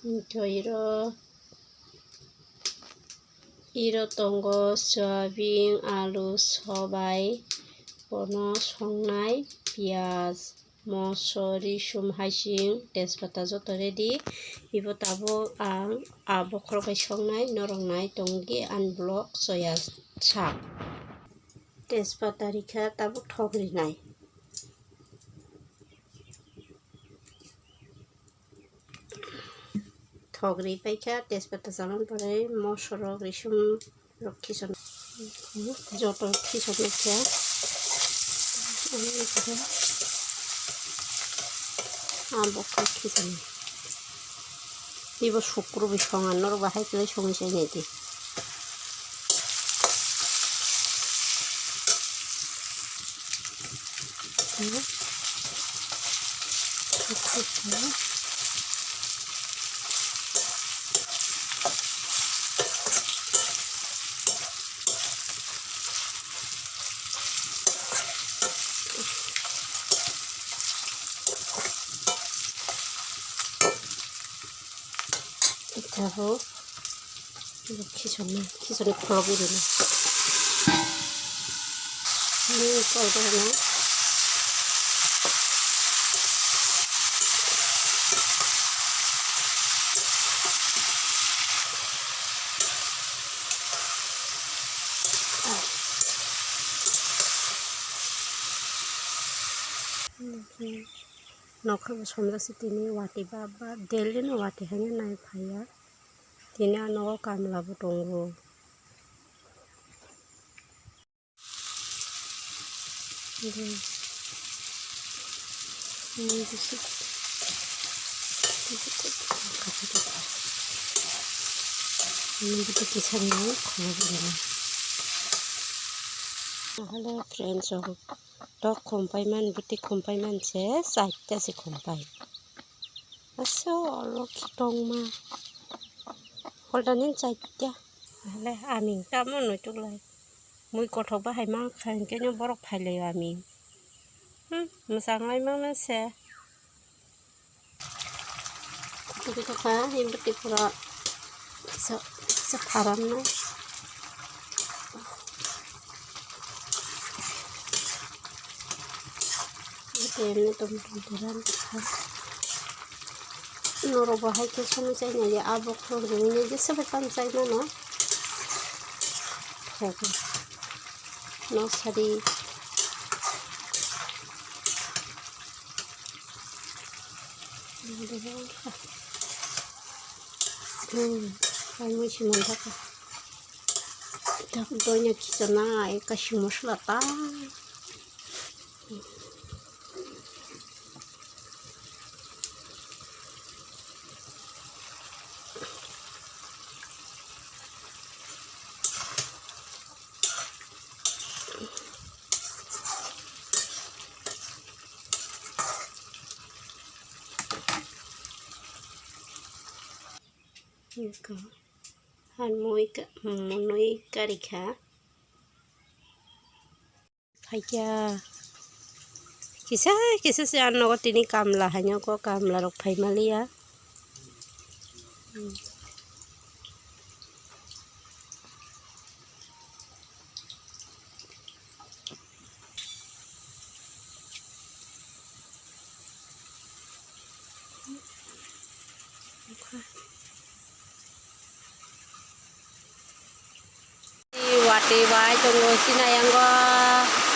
저희로 이렇던 거 소야빈, 아루, 서바이, 번호, 성나이, 피아즈, मसुरी हाइसिं तेजपाता जत ready इबो ताबो आं आबखरबाय संनाय नरंनाय तंगि आनब्लक सया साग तेजपाता रिखा ताबो थगरिनाय थगरि पाइखा तेजपाता जामान परे मसुर रिसुम रखिसन जत खिसन रखिया आबखर खिसन 이거 쑥그룹이 성한 노르가 할때 성생이지. 하고 이거 기존에 콜라비르네 꼴거나 नखर समजासे दिनै वाटी बा देलनो वाटी हाय नाय फाया दिनै आनगो कामलाबो दंगो हेलो फ्रेंड्स द खम्पायमान बुति खम्पायमान से साइटता से खम्पाय असो लखि दंमा हलदानिन साइटता हले आमी तामन नयतुलाय मुइ गथ बाहाय मा खानकेनो बरक फायले आमी मोजाङै मासे गथ'खा हि बुतिफोरा से फारामना ini teman-teman noro bahai ke sono saya ya abok program ini aja sebetan saya mana no sari kamu sih mantap tak banyak kisana kasih masala ta 이거 한 모누이 까리카 파이야 किसा से आन नगो तिनी कामला हान्यो को कामला रक फाइमालिया वाटी वाई tunggu sini yang